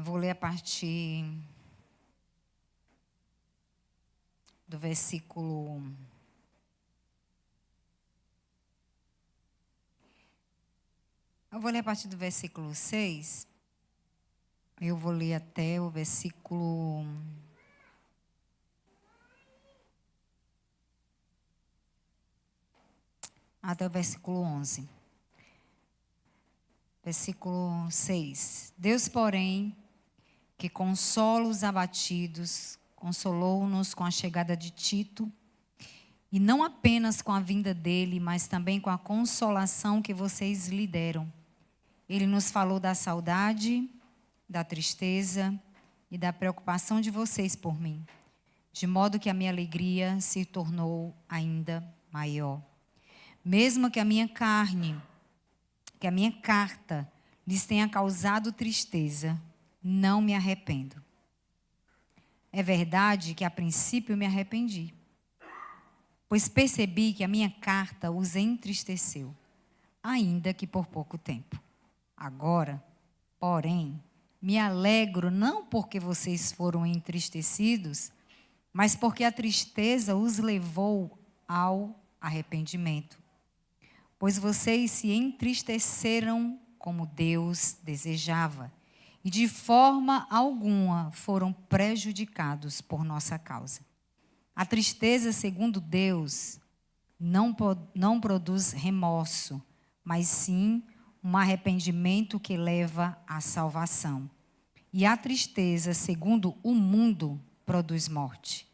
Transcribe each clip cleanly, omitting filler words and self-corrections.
Vou ler a partir do versículo... Eu vou ler a partir do versículo 6. Eu vou ler até o versículo... até o versículo 11. Versículo 6. Deus, porém, que consola os abatidos, consolou-nos com a chegada de Tito, e não apenas com a vinda dele, mas também com a consolação que vocês lhe deram. Ele nos falou da saudade, da tristeza e da preocupação de vocês por mim, de modo que a minha alegria se tornou ainda maior. Mesmo que a minha carta lhes tenha causado tristeza, não me arrependo. É verdade que a princípio me arrependi, pois percebi que a minha carta os entristeceu, ainda que por pouco tempo. Agora, porém, me alegro não porque vocês foram entristecidos, mas porque a tristeza os levou ao arrependimento. Pois vocês se entristeceram como Deus desejava, e de forma alguma foram prejudicados por nossa causa. A tristeza, segundo Deus, não produz remorso, mas sim um arrependimento que leva à salvação. E a tristeza, segundo o mundo, produz morte.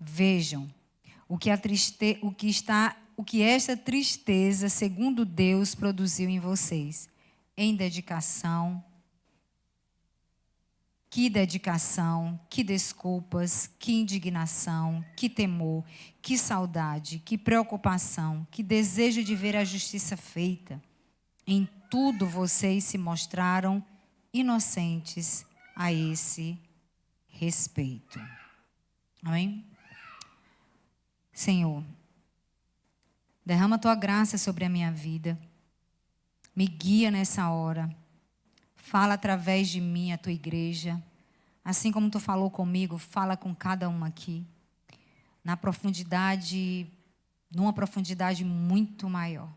Vejam o que esta tristeza, segundo Deus, produziu em vocês. Em dedicação, que desculpas, que indignação, que temor, que saudade, que preocupação, que desejo de ver a justiça feita. Em tudo vocês se mostraram inocentes a esse respeito. Amém? Senhor, derrama a tua graça sobre a minha vida. Me guia nessa hora. Fala através de mim a tua igreja. Assim como tu falou comigo, fala com cada um aqui. Numa profundidade muito maior.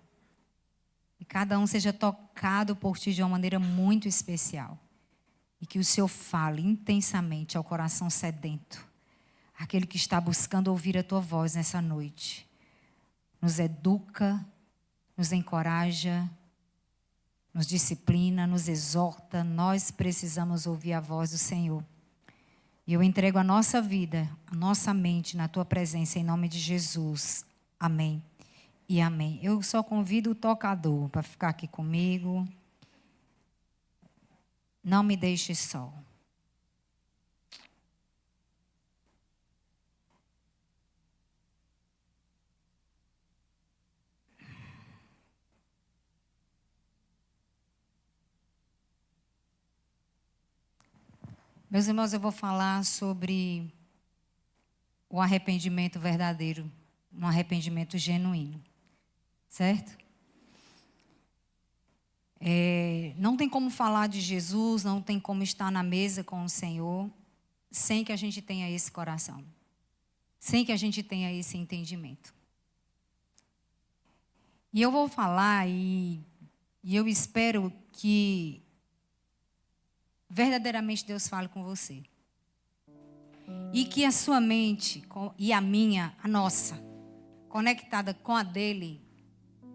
E cada um seja tocado por ti de uma maneira muito especial. E que o Senhor fale intensamente ao coração sedento. Aquele que está buscando ouvir a tua voz nessa noite. Nos educa, nos encoraja, nos disciplina, nos exorta. Nós precisamos ouvir a voz do Senhor. E eu entrego a nossa vida, a nossa mente na tua presença, em nome de Jesus. Amém e amém. Eu só convido o tocador para ficar aqui comigo. Não me deixe só. Meus irmãos, eu vou falar sobre o arrependimento verdadeiro, um arrependimento genuíno, certo? Não tem como falar de Jesus, não tem como estar na mesa com o Senhor, sem que a gente tenha esse coração, sem que a gente tenha esse entendimento. E eu vou falar e eu espero que verdadeiramente Deus fale com você. E que a sua mente e a minha, a nossa, conectada com a dele,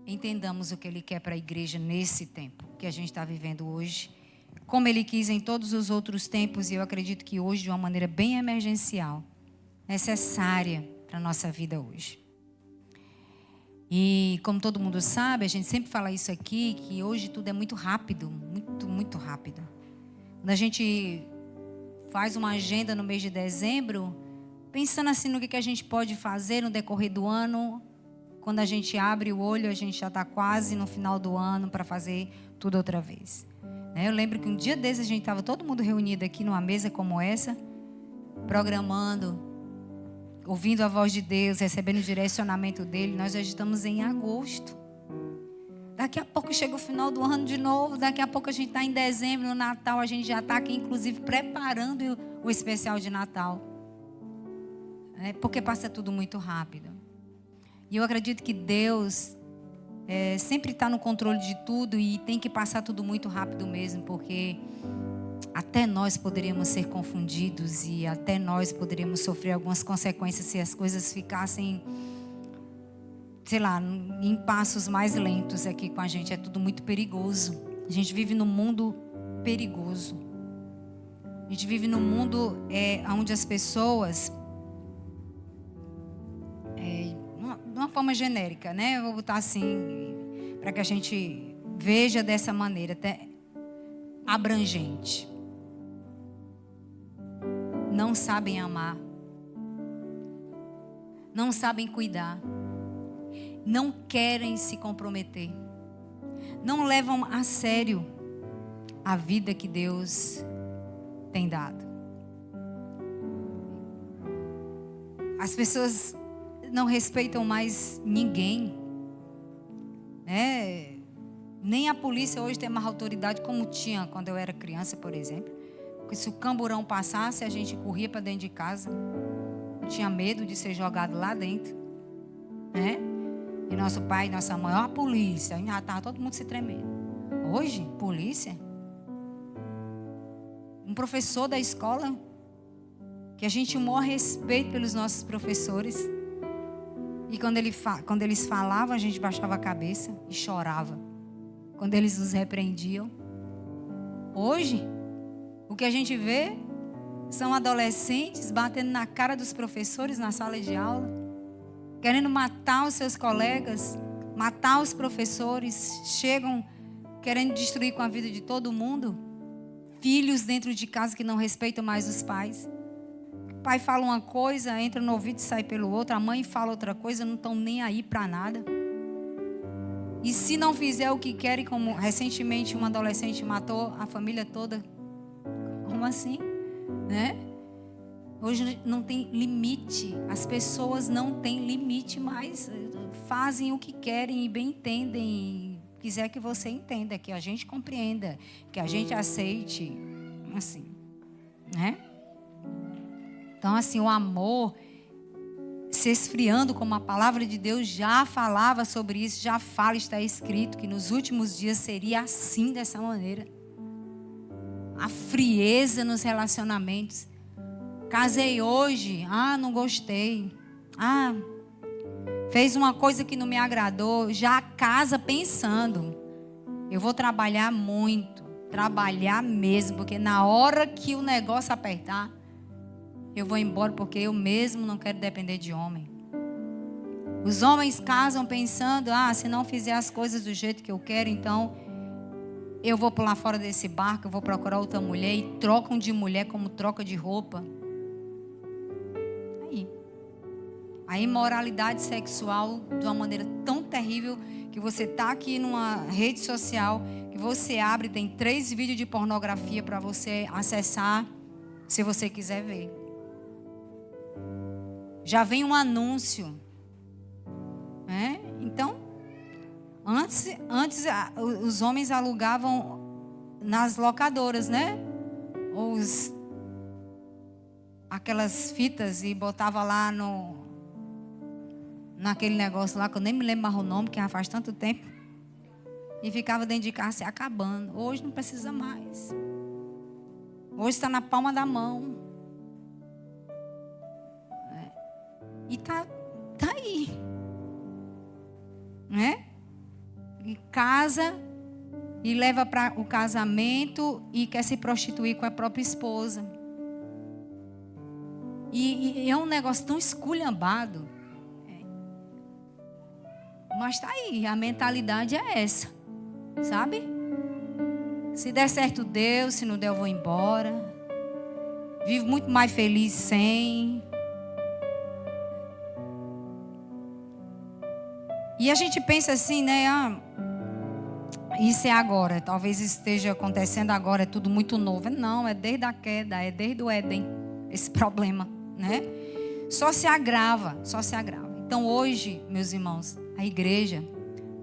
entendamos o que ele quer para a igreja nesse tempo que a gente está vivendo hoje. Como ele quis em todos os outros tempos, e eu acredito que hoje de uma maneira bem emergencial, necessária para a nossa vida hoje. E como todo mundo sabe, a gente sempre fala isso aqui, que hoje tudo é muito rápido, muito, muito rápido. Quando a gente faz uma agenda no mês de dezembro, pensando assim no que a gente pode fazer no decorrer do ano, quando a gente abre o olho, a gente já está quase no final do ano para fazer tudo outra vez. Eu lembro que um dia desses a gente estava todo mundo reunido aqui numa mesa como essa, programando ouvindo a voz de Deus, recebendo o direcionamento dele, nós já estamos em agosto. Daqui a pouco chega o final do ano de novo, daqui a pouco a gente está em dezembro, no Natal, a gente já está aqui, inclusive, preparando o especial de Natal. Porque passa tudo muito rápido. E eu acredito que Deus sempre está no controle de tudo e tem que passar tudo muito rápido mesmo, porque até nós poderíamos ser confundidos e até nós poderíamos sofrer algumas consequências se as coisas ficassem, sei lá, em passos mais lentos aqui com a gente. É tudo muito perigoso. A gente vive num mundo perigoso. A gente vive num mundo onde as pessoas, de uma forma genérica, né? Eu vou botar assim, para que a gente veja dessa maneira, até abrangente. Não sabem amar. Não sabem cuidar. Não querem se comprometer. Não levam a sério a vida que Deus tem dado. As pessoas não respeitam mais ninguém, né? Nem a polícia hoje tem mais autoridade como tinha quando eu era criança, por exemplo. Porque se o camburão passasse, a gente corria para dentro de casa. Eu tinha medo de ser jogado lá dentro, né? E nosso pai e nossa mãe, ó, a polícia, já estava todo mundo se tremendo. Hoje, polícia? Um professor da escola, que a gente tinha o maior respeito pelos nossos professores. E quando eles falavam, a gente baixava a cabeça e chorava. Quando eles nos repreendiam. Hoje, o que a gente vê são adolescentes batendo na cara dos professores na sala de aula, querendo matar os seus colegas, matar os professores, chegam querendo destruir com a vida de todo mundo. Filhos dentro de casa que não respeitam mais os pais. O pai fala uma coisa, entra no ouvido e sai pelo outro. A mãe fala outra coisa, não estão nem aí para nada. E se não fizer o que querem, como recentemente uma adolescente matou a família toda. Como assim? Né? Hoje não tem limite. As pessoas não têm limite mais. Fazem o que querem e bem entendem. Quiser que você entenda, que a gente compreenda, que a gente aceite. Assim, né? Então, assim, o amor se esfriando, como a palavra de Deus já falava sobre isso, já fala, está escrito que nos últimos dias seria assim, dessa maneira. A frieza nos relacionamentos. Casei hoje, não gostei. Fez uma coisa que não me agradou, já casa pensando, eu vou trabalhar muito, trabalhar mesmo, porque na hora que o negócio apertar, eu vou embora, porque eu mesmo não quero depender de homem. Os homens casam pensando, se não fizer as coisas do jeito que eu quero, então eu vou pular fora desse barco, eu vou procurar outra mulher, e trocam de mulher como troca de roupa. Aí. A imoralidade sexual de uma maneira tão terrível, que você está aqui numa rede social, que você abre, tem 3 vídeos de pornografia para você acessar, se você quiser ver. Já vem um anúncio. Então, antes os homens alugavam nas locadoras, né? Aquelas fitas e botava lá naquele negócio lá, que eu nem me lembro mais o nome, que já faz tanto tempo. E ficava dentro de casa se acabando. Hoje não precisa mais. Hoje está na palma da mão. E tá aí. Né? E casa e leva para o casamento e quer se prostituir com a própria esposa. E é um negócio tão esculhambado. Mas tá aí, a mentalidade é essa. Sabe? Se der certo, deu. Se não der, eu vou embora. Vivo muito mais feliz sem. E a gente pensa assim, né? Isso é agora. Talvez esteja acontecendo agora. É tudo muito novo. Não, é desde a queda. É desde o Éden. Esse problema, né? só se agrava, só se agrava. Então hoje, meus irmãos, a igreja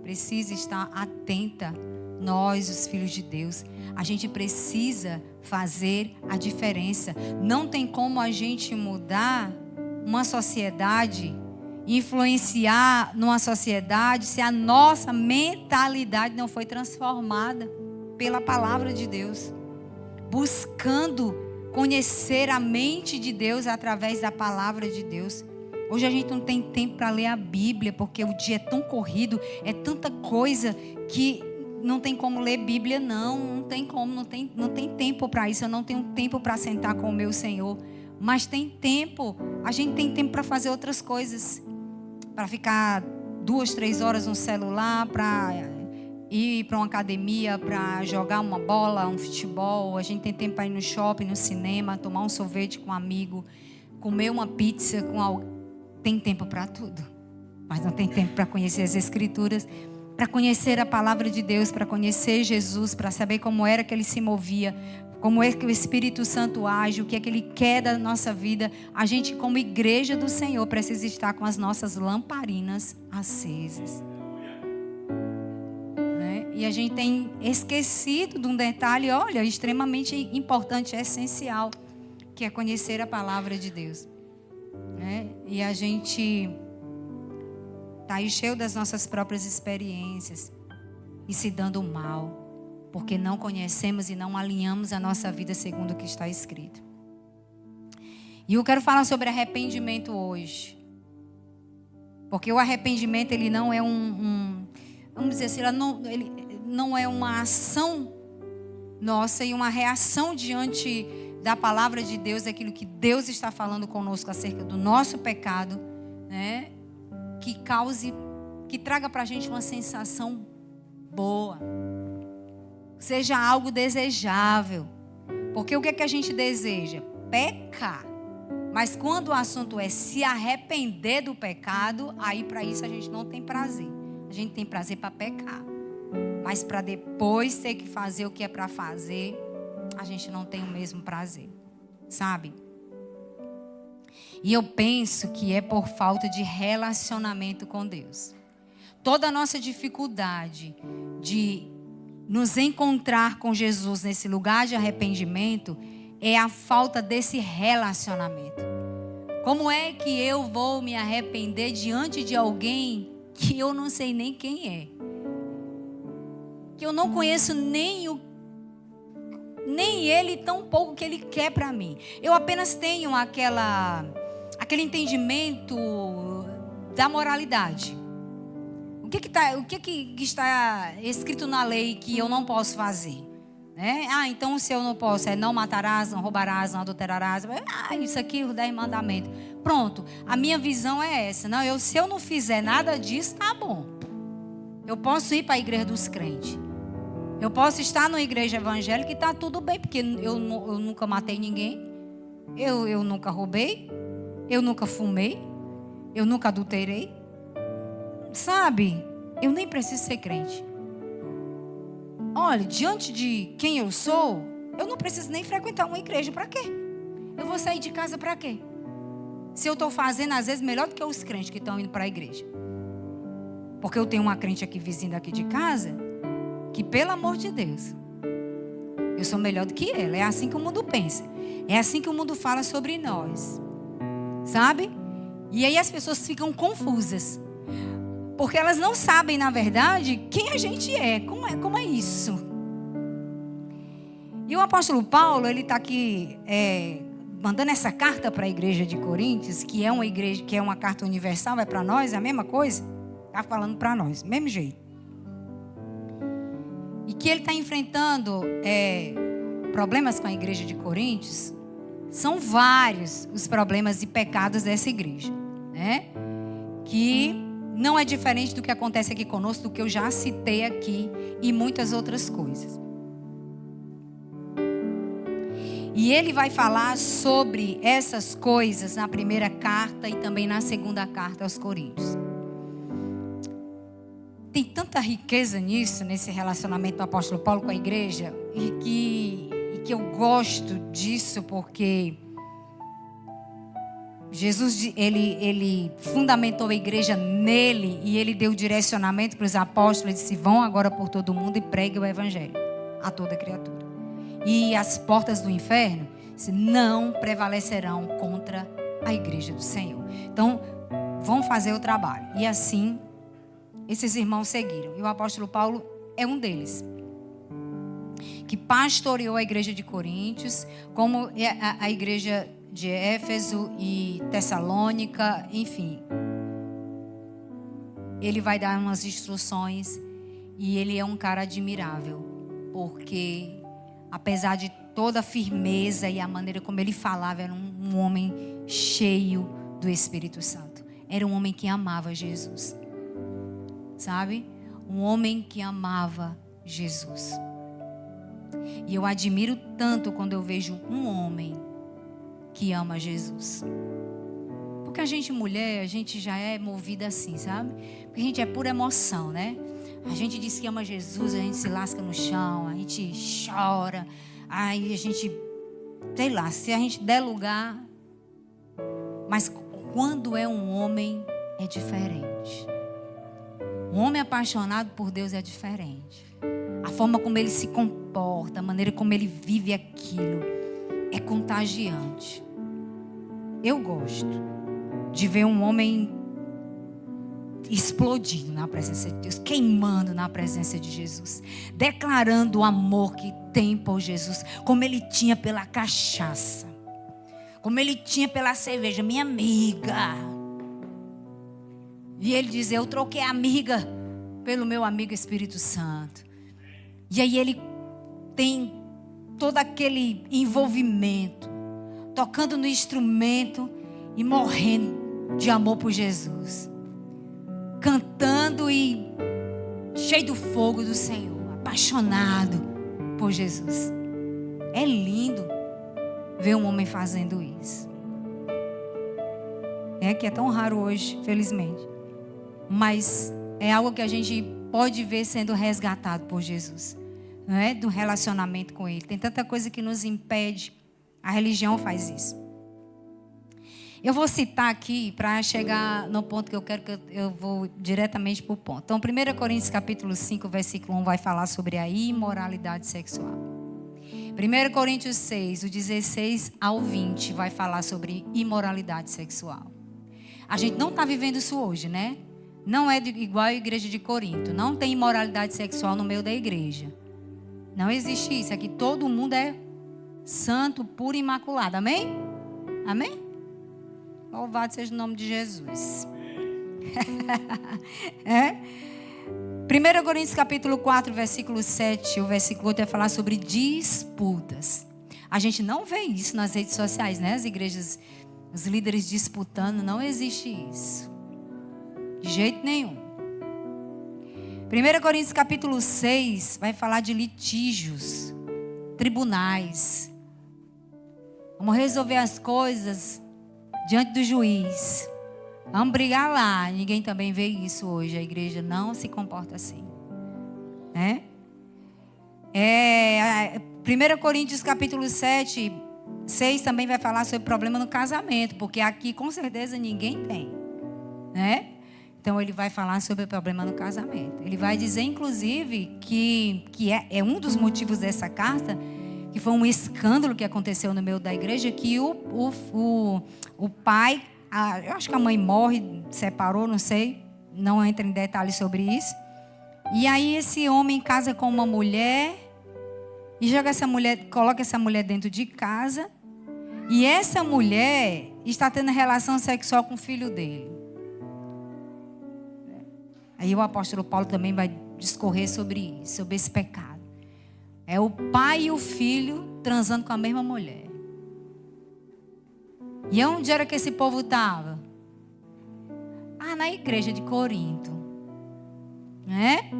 precisa estar atenta. Nós, os filhos de Deus, a gente precisa fazer a diferença. Não tem como a gente mudar uma sociedade, influenciar numa sociedade, se a nossa mentalidade não foi transformada pela palavra de Deus. Buscando conhecer a mente de Deus através da palavra de Deus. Hoje a gente não tem tempo para ler a Bíblia, porque o dia é tão corrido, é tanta coisa que não tem como ler Bíblia, não tem como, não tem tempo para isso. Eu não tenho tempo para sentar com o meu Senhor, mas tem tempo, a gente tem tempo para fazer outras coisas, para ficar 2, 3 horas no celular, para ir para uma academia, para jogar uma bola, um futebol. A gente tem tempo para ir no shopping, no cinema, tomar um sorvete com um amigo, comer uma pizza com alguém. Tem tempo para tudo, mas não tem tempo para conhecer as Escrituras, para conhecer a palavra de Deus, para conhecer Jesus, para saber como era que ele se movia, como é que o Espírito Santo age, o que é que ele quer da nossa vida. A gente, como igreja do Senhor, precisa estar com as nossas lamparinas acesas. E a gente tem esquecido de um detalhe, olha, extremamente importante, essencial, que é conhecer a palavra de Deus. E a gente está aí cheio das nossas próprias experiências e se dando mal, porque não conhecemos e não alinhamos a nossa vida segundo o que está escrito. E eu quero falar sobre arrependimento hoje, porque o arrependimento ele não é vamos dizer assim, ele não é uma ação nossa e uma reação diante da palavra de Deus, daquilo que Deus está falando conosco acerca do nosso pecado, que traga para a gente uma sensação boa, seja algo desejável, porque o que é que a gente deseja? Pecar. Mas quando o assunto é se arrepender do pecado, aí para isso a gente não tem prazer. A gente tem prazer para pecar, mas para depois ter que fazer o que é para fazer, a gente não tem o mesmo prazer, sabe? E eu penso que é por falta de relacionamento com Deus. Toda a nossa dificuldade de nos encontrar com Jesus nesse lugar de arrependimento é a falta desse relacionamento. Como é que eu vou me arrepender diante de alguém que eu não sei nem quem é? Que eu não conheço nem ele, tão pouco que ele quer para mim. Eu apenas tenho aquele entendimento da moralidade. O que está escrito na lei que eu não posso fazer? Então se eu não posso, não matarás, não roubarás, não adulterarás. Isso aqui, os 10 mandamentos. Pronto, a minha visão é essa. Se eu não fizer nada disso, tá bom. Eu posso ir para a igreja dos crentes. Eu posso estar numa igreja evangélica e está tudo bem, porque eu nunca matei ninguém. Eu nunca roubei. Eu nunca fumei. Eu nunca adulterei. Sabe? Eu nem preciso ser crente. Olha, diante de quem eu sou, eu não preciso nem frequentar uma igreja. Para quê? Eu vou sair de casa para quê? Se eu estou fazendo, às vezes, melhor do que os crentes que estão indo para a igreja. Porque eu tenho uma crente aqui, vizinha daqui de casa, que, pelo amor de Deus, eu sou melhor do que ela. É assim que o mundo pensa. É assim que o mundo fala sobre nós. Sabe? E aí as pessoas ficam confusas. Porque elas não sabem, na verdade, quem a gente é. Como é isso? E o apóstolo Paulo, ele está aqui mandando essa carta para a igreja de Coríntios, que é uma igreja, que é uma carta universal, é para nós, é a mesma coisa. Está falando para nós, mesmo jeito. E que ele está enfrentando problemas com a igreja de Coríntios. São vários os problemas e pecados dessa igreja, que não é diferente do que acontece aqui conosco, do que eu já citei aqui e muitas outras coisas. E ele vai falar sobre essas coisas na primeira carta e também na segunda carta aos Coríntios. Tem tanta riqueza nisso, nesse relacionamento do apóstolo Paulo com a igreja, e que eu gosto disso, porque Jesus, ele fundamentou a igreja nele e ele deu direcionamento para os apóstolos. Ele disse: vão agora por todo mundo e preguem o evangelho a toda criatura. E as portas do inferno não prevalecerão contra a igreja do Senhor. Então, vão fazer o trabalho. E assim, esses irmãos seguiram. E o apóstolo Paulo é um deles, que pastoreou a igreja de Coríntios, como a igreja de Éfeso e Tessalônica, enfim. Ele vai dar umas instruções e ele é um cara admirável, porque apesar de toda a firmeza e a maneira como ele falava, era um homem cheio do Espírito Santo. Era um homem que amava Jesus, sabe? Um homem que amava Jesus. E eu admiro tanto quando eu vejo um homem que ama Jesus. Porque a gente mulher, a gente já é movida assim, sabe? Porque a gente é pura emoção, né? A gente diz que ama Jesus, a gente se lasca no chão, a gente chora, aí a gente, sei lá, se a gente der lugar. Mas quando é um homem, é diferente. Um homem apaixonado por Deus é diferente. A forma como ele se comporta, a maneira como ele vive aquilo, é contagiante. Eu gosto de ver um homem explodindo na presença de Deus, queimando na presença de Jesus, declarando o amor que tem por Jesus, como ele tinha pela cachaça, como ele tinha pela cerveja, minha amiga. E ele diz: eu troquei a amiga pelo meu amigo Espírito Santo. E aí ele tem todo aquele envolvimento, tocando no instrumento e morrendo de amor por Jesus, cantando e cheio do fogo do Senhor, apaixonado por Jesus. É lindo ver um homem fazendo isso. É que é tão raro hoje, felizmente, mas é algo que a gente pode ver sendo resgatado por Jesus, não é? Do relacionamento com Ele. Tem tanta coisa que nos impede. A religião faz isso. Eu vou citar aqui para chegar no ponto que eu quero, que eu vou diretamente para o ponto. Então, 1 Coríntios capítulo 5, versículo 1 vai falar sobre a imoralidade sexual. 1 Coríntios 6, do 16 ao 20, vai falar sobre imoralidade sexual. A gente não está vivendo isso hoje, né? Não é igual a igreja de Corinto. Não tem imoralidade sexual no meio da igreja. Não existe isso. Aqui todo mundo é santo, puro e imaculado. Amém? Amém? Louvado seja o nome de Jesus. É? 1 Coríntios capítulo 4, versículo 7, o versículo 8 vai falar sobre disputas. A gente não vê isso nas redes sociais, né? As igrejas, os líderes disputando, não existe isso. De jeito nenhum. 1 Coríntios capítulo 6 vai falar de litígios, tribunais. Vamos resolver as coisas diante do juiz. Vamos brigar lá. Ninguém também vê isso hoje. A igreja não se comporta assim. 1 Coríntios capítulo 7, 6 também vai falar sobre problema no casamento. Porque aqui com certeza ninguém tem. Né? Então ele vai falar sobre o problema no casamento. Ele vai dizer inclusive que é um dos motivos dessa carta, que foi um escândalo que aconteceu no meio da igreja, que o pai, eu acho que a mãe morre, separou, não sei, não entra em detalhes sobre isso. E aí esse homem casa com uma mulher e coloca essa mulher dentro de casa, e essa mulher está tendo relação sexual com o filho dele. Aí o apóstolo Paulo também vai discorrer sobre isso, sobre esse pecado. É o pai e o filho transando com a mesma mulher. E onde era que esse povo estava? Na igreja de Corinto. Né?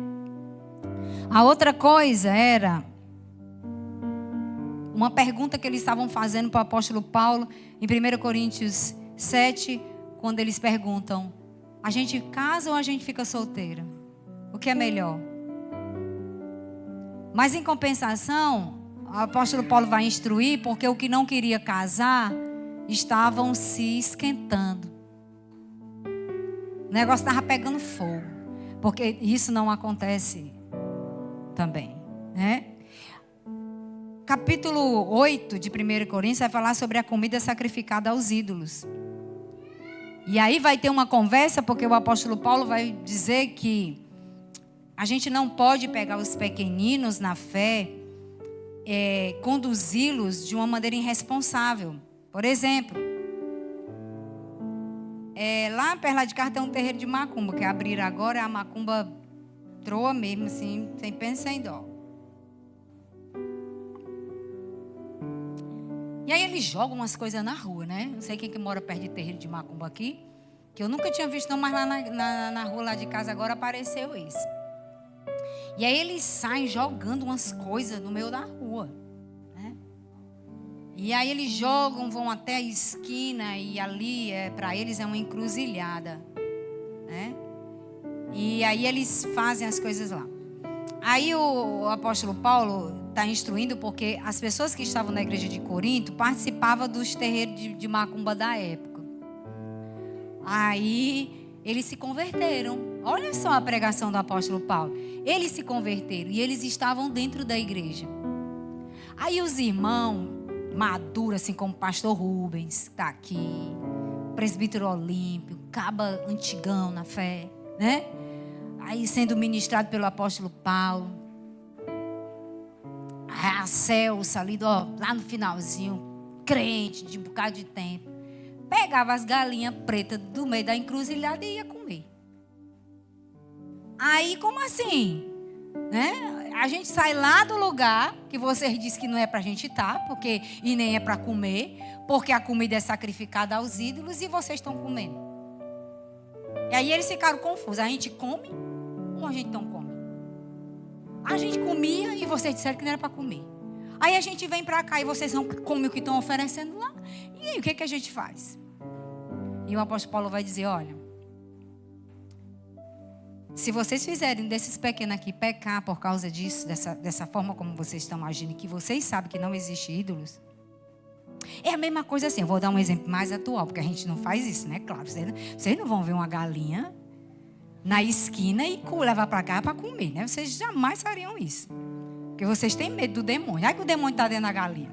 A outra coisa era uma pergunta que eles estavam fazendo para o apóstolo Paulo em 1 Coríntios 7, quando eles perguntam: a gente casa ou a gente fica solteira? O que é melhor? Mas em compensação, o apóstolo Paulo vai instruir, porque o que não queria casar estavam se esquentando. O negócio estava pegando fogo. Porque isso não acontece também, né? Capítulo 8 de 1 Coríntios vai falar sobre a comida sacrificada aos ídolos. E aí vai ter uma conversa, porque o apóstolo Paulo vai dizer que a gente não pode pegar os pequeninos na fé, conduzi-los de uma maneira irresponsável. Por exemplo, lá perto lá de casa tem um terreiro de macumba, que abriram agora, a macumba troa mesmo, assim, sem pena sem dó. E aí eles jogam umas coisas na rua, né? Não sei quem que mora perto de terreiro de macumba aqui, que eu nunca tinha visto não, mas lá na rua lá de casa agora apareceu isso. E aí eles saem jogando umas coisas no meio da rua, né? E aí eles jogam, vão até a esquina e ali para eles é uma encruzilhada, né? E aí eles fazem as coisas lá. Aí o apóstolo Paulo está instruindo porque as pessoas que estavam na igreja de Corinto participavam dos terreiros de macumba da época. Aí eles se converteram. Olha só a pregação do apóstolo Paulo. Eles se converteram e eles estavam dentro da igreja. Aí os irmãos maduros, assim como o pastor Rubens, que está aqui, presbítero Olímpio, caba antigão na fé, né? Aí sendo ministrado pelo apóstolo Paulo. A Celsa ali, ó, lá no finalzinho, crente de um bocado de tempo. Pegava as galinhas pretas do meio da encruzilhada e ia comer. Aí, como assim? Né? A gente sai lá do lugar que vocês dizem que não é pra gente estar, porque e nem é pra comer, porque a comida é sacrificada aos ídolos e vocês estão comendo. E aí eles ficaram confusos. A gente come ou a gente não come? A gente comia e vocês disseram que não era para comer. Aí a gente vem para cá e vocês não comem o que estão oferecendo lá. E aí o que a gente faz? E o apóstolo Paulo vai dizer, olha, se vocês fizerem desses pequenos aqui pecar por causa disso, dessa forma como vocês estão agindo, que vocês sabem que não existe ídolos, é a mesma coisa assim. Eu vou dar um exemplo mais atual, porque a gente não faz isso, né? Claro, vocês não vão ver uma galinha na esquina e levar para cá para comer, né? Vocês jamais fariam isso. Porque vocês têm medo do demônio. Olha que o demônio está dentro da galinha.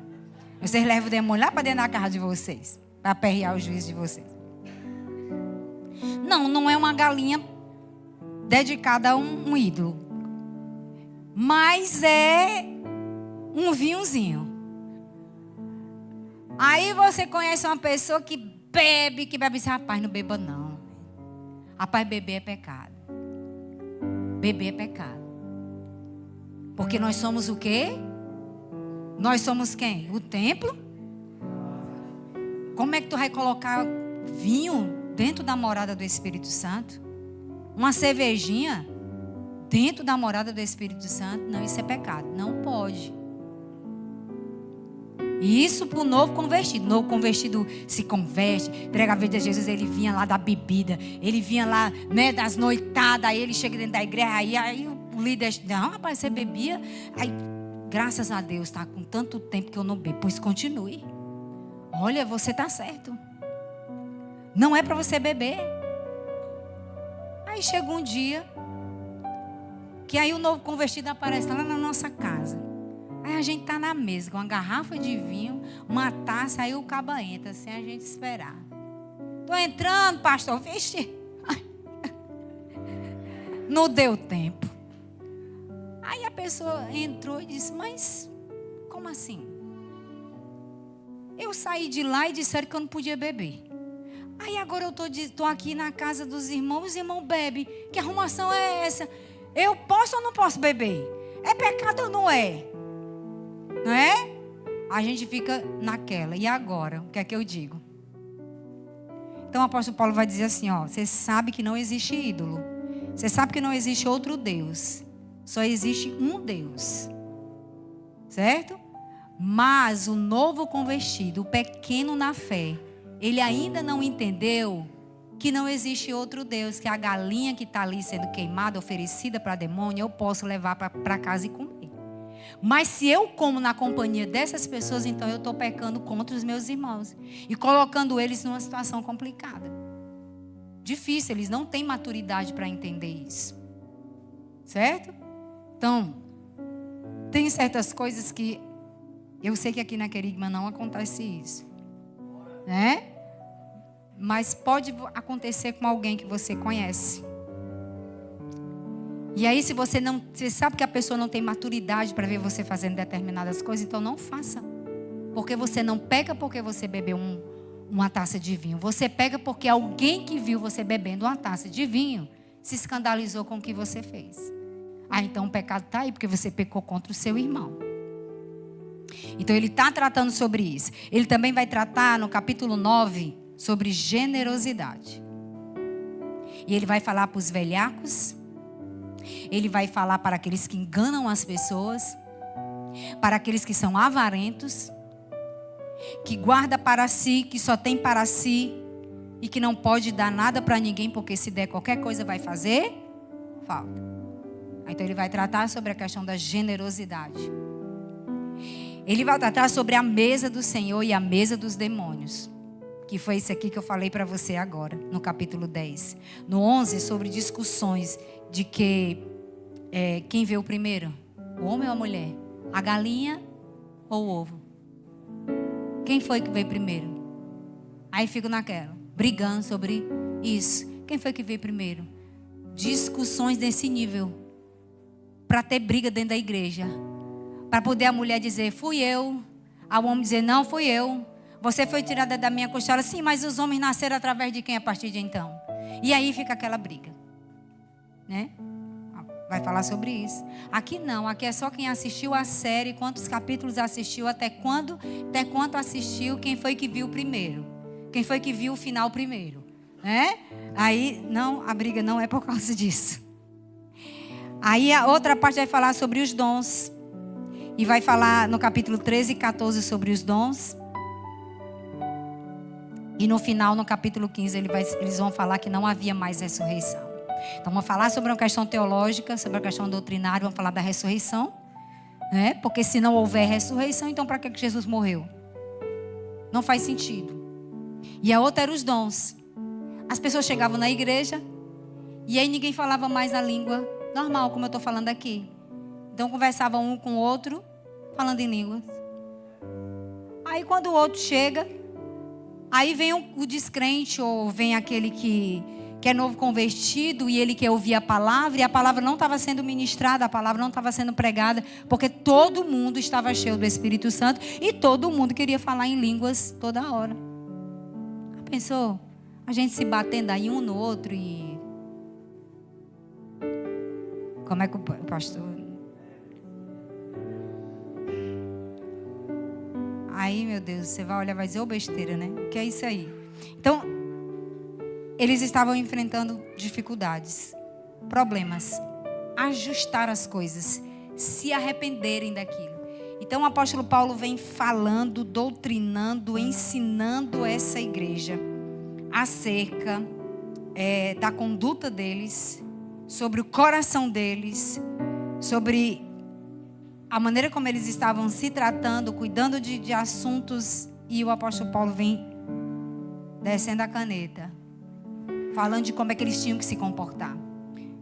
Vocês levam o demônio lá para dentro da casa de vocês, para aperrear o juízo de vocês. Não é uma galinha dedicada a um ídolo. Mas é um vinhozinho. Aí você conhece uma pessoa que bebe e diz, rapaz, não beba não. Rapaz, beber é pecado. Beber é pecado. Porque nós somos o quê? Nós somos quem? O templo? Como é que tu vai colocar vinho dentro da morada do Espírito Santo? Uma cervejinha dentro da morada do Espírito Santo? Não, isso é pecado. Não pode. E isso para o novo convertido. O novo convertido se converte, entrega a vida a Jesus. Ele vinha lá da bebida, ele vinha lá, né, das noitadas. Aí ele chega dentro da igreja. Aí o líder, não, rapaz, você bebia. Aí, graças a Deus, tá com tanto tempo que eu não bebo. Pois continue. Olha, você tá certo. Não é para você beber. Aí chega um dia que aí o novo convertido aparece lá na nossa casa. Aí a gente tá na mesa com uma garrafa de vinho, uma taça, aí o caba entra, sem a gente esperar. Tô entrando, pastor, vixe. Não deu tempo. Aí a pessoa entrou e disse, mas como assim? Eu saí de lá e disseram que eu não podia beber. Aí agora eu tô aqui na casa dos irmãos, os irmãos bebem. Que arrumação é essa? Eu posso ou não posso beber? É pecado ou não é? Não é? A gente fica naquela. E agora? O que é que eu digo? Então o apóstolo Paulo vai dizer assim, ó, você sabe que não existe ídolo. Você sabe que não existe outro Deus. Só existe um Deus. Certo? Mas o novo convertido, o pequeno na fé, ele ainda não entendeu que não existe outro Deus, que a galinha que está ali sendo queimada, oferecida para demônio, eu posso levar para casa e comer. Mas se eu como na companhia dessas pessoas, então eu estou pecando contra os meus irmãos. E colocando eles numa situação complicada. Difícil, eles não têm maturidade para entender isso. Certo? Então, tem certas coisas que eu sei que aqui na Querigma não acontece isso. Né? Mas pode acontecer com alguém que você conhece. E aí, se você sabe que a pessoa não tem maturidade para ver você fazendo determinadas coisas, então não faça. Porque você não peca porque você bebeu uma taça de vinho. Você pega porque alguém que viu você bebendo uma taça de vinho se escandalizou com o que você fez. Então o pecado está aí porque você pecou contra o seu irmão. Então ele está tratando sobre isso. Ele também vai tratar no capítulo 9 sobre generosidade. E ele vai falar para os velhacos. Ele vai falar para aqueles que enganam as pessoas, para aqueles que são avarentos, que guarda para si, que só tem para si e que não pode dar nada para ninguém, porque se der qualquer coisa vai fazer falta. Então ele vai tratar sobre a questão da generosidade. Ele vai tratar sobre a mesa do Senhor e a mesa dos demônios, que foi esse aqui que eu falei para você agora, no capítulo 10. No 11, sobre discussões de que quem veio primeiro? O homem ou a mulher? A galinha ou o ovo? Quem foi que veio primeiro? Aí fico naquela, brigando sobre isso. Quem foi que veio primeiro? Discussões desse nível. Para ter briga dentro da igreja. Para poder a mulher dizer, fui eu. Ao homem dizer, não, fui eu. Você foi tirada da minha costela. Sim, mas os homens nasceram através de quem a partir de então? E aí fica aquela briga. Né? Vai falar sobre isso. Aqui não, aqui é só quem assistiu a série, quantos capítulos assistiu, até quanto assistiu, quem foi que viu primeiro. Quem foi que viu o final primeiro. Né? Aí, não, a briga não é por causa disso. Aí a outra parte vai falar sobre os dons. E vai falar no capítulo 13 e 14 sobre os dons. E no final, no capítulo 15, eles vão falar que não havia mais ressurreição. Então, vamos falar sobre uma questão teológica, sobre a questão doutrinária, vamos falar da ressurreição. Né? Porque se não houver ressurreição, então para que Jesus morreu? Não faz sentido. E a outra era os dons. As pessoas chegavam na igreja e aí ninguém falava mais a língua normal, como eu estou falando aqui. Então, conversavam um com o outro, falando em línguas. Aí, quando o outro chega, aí vem o descrente, ou vem aquele que é novo convertido, e ele quer ouvir a palavra, e a palavra não estava sendo ministrada, a palavra não estava sendo pregada, porque todo mundo estava cheio do Espírito Santo, e todo mundo queria falar em línguas toda hora. Pensou? A gente se batendo aí um no outro e... Como é que o pastor... Aí, meu Deus, você vai olhar e vai dizer, ô besteira, né? O que é isso aí? Então, eles estavam enfrentando dificuldades, problemas, ajustar as coisas, se arrependerem daquilo. Então, o apóstolo Paulo vem falando, doutrinando, ensinando essa igreja acerca da conduta deles, sobre o coração deles, sobre a maneira como eles estavam se tratando, cuidando de assuntos. E o apóstolo Paulo vem descendo a caneta, falando de como é que eles tinham que se comportar.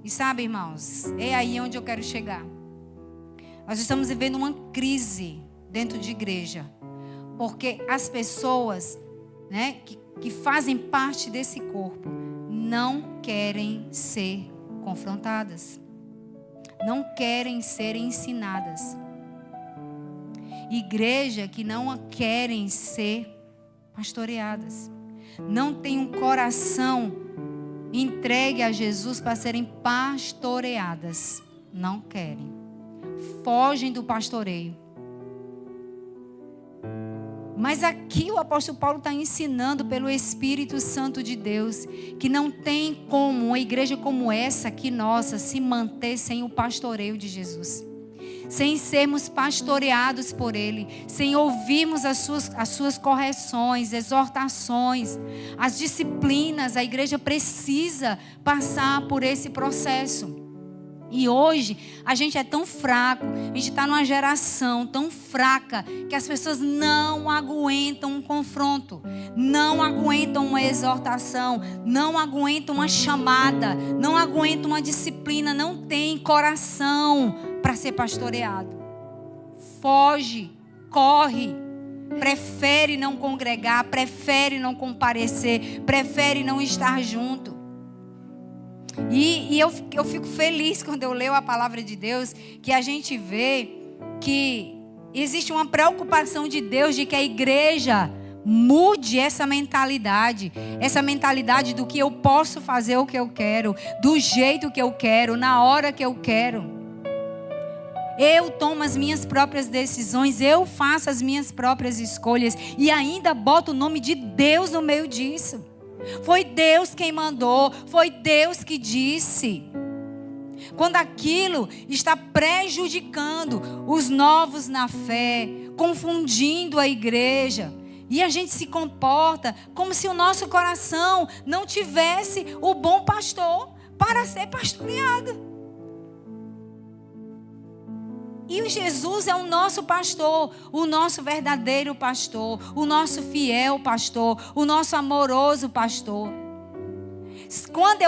E sabe, irmãos, é aí onde eu quero chegar. Nós estamos vivendo uma crise dentro de igreja, porque as pessoas, né, que fazem parte desse corpo não querem ser confrontadas, não querem ser ensinadas. Igreja que não querem ser pastoreadas, não tem um coração entregue a Jesus para serem pastoreadas, não querem, fogem do pastoreio. Mas aqui o apóstolo Paulo está ensinando pelo Espírito Santo de Deus que não tem como uma igreja como essa aqui nossa se manter sem o pastoreio de Jesus, sem sermos pastoreados por Ele, sem ouvirmos as suas correções, exortações, as disciplinas. A igreja precisa passar por esse processo. E hoje a gente é tão fraco, a gente está numa geração tão fraca que as pessoas não aguentam um confronto, não aguentam uma exortação, não aguentam uma chamada, não aguentam uma disciplina, não tem coração para ser pastoreado. Foge, corre, prefere não congregar, prefere não comparecer, prefere não estar junto. E eu fico feliz quando eu leio a palavra de Deus, que a gente vê que existe uma preocupação de Deus de que a igreja mude essa mentalidade do que eu posso fazer o que eu quero, do jeito que eu quero, na hora que eu quero. Eu tomo as minhas próprias decisões, eu faço as minhas próprias escolhas e ainda boto o nome de Deus no meio disso. Foi Deus quem mandou, foi Deus que disse. Quando aquilo está prejudicando os novos na fé, confundindo a igreja, e a gente se comporta como se o nosso coração não tivesse o bom pastor para ser pastoreado. E o Jesus é o nosso pastor, o nosso verdadeiro pastor, o nosso fiel pastor, o nosso amoroso pastor. Quando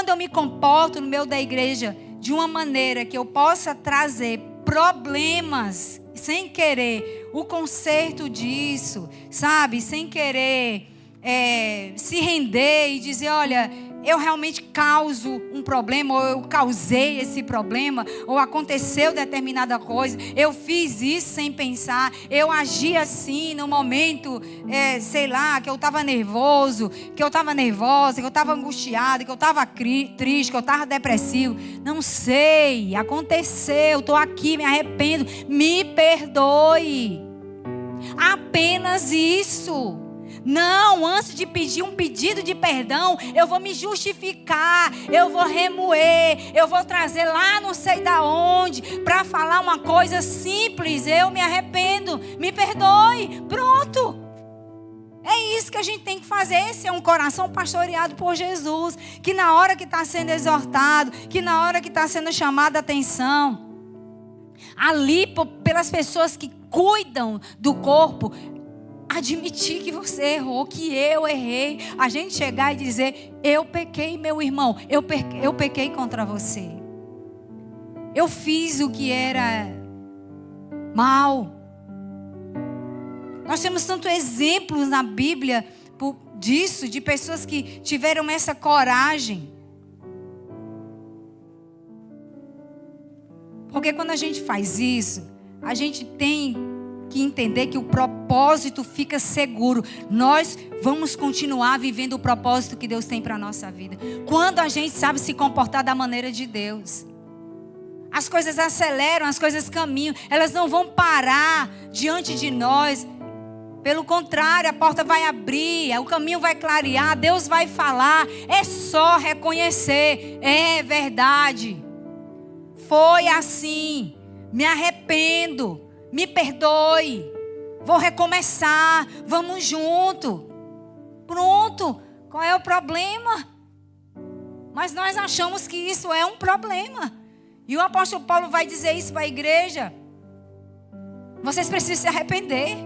eu me comporto no meio da igreja de uma maneira que eu possa trazer problemas sem querer, o conserto disso, sabe? Sem querer se render e dizer, olha, eu realmente causo um problema, ou eu causei esse problema, ou aconteceu determinada coisa, eu fiz isso sem pensar, eu agi assim no momento, que eu estava nervoso, que eu estava nervosa, que eu estava angustiada, que eu estava triste, que eu estava depressivo. Não sei, aconteceu, estou aqui, me arrependo, me perdoe. Apenas isso. Não, antes de pedir um pedido de perdão, eu vou me justificar, eu vou remoer, eu vou trazer lá não sei da onde, para falar uma coisa simples, eu me arrependo, me perdoe, pronto. É isso que a gente tem que fazer. Esse é um coração pastoreado por Jesus, que na hora que está sendo exortado, que na hora que está sendo chamada a atenção, ali pelas pessoas que cuidam do corpo, admitir que você errou, que eu errei. A gente chegar e dizer, eu pequei, meu irmão, eu pequei contra você. Eu fiz o que era mal. Nós temos tantos exemplos na Bíblia disso, de pessoas que tiveram essa coragem. Porque quando a gente faz isso, a gente tem que entender que o propósito fica seguro. Nós vamos continuar vivendo o propósito que Deus tem para a nossa vida. Quando a gente sabe se comportar da maneira de Deus, as coisas aceleram, as coisas caminham, elas não vão parar diante de nós. Pelo contrário, a porta vai abrir, o caminho vai clarear, Deus vai falar. É só reconhecer, é verdade, foi assim, me arrependo, me perdoe, vou recomeçar, vamos junto. Pronto, qual é o problema? Mas nós achamos que isso é um problema. E o apóstolo Paulo vai dizer isso para a igreja. Vocês precisam se arrepender.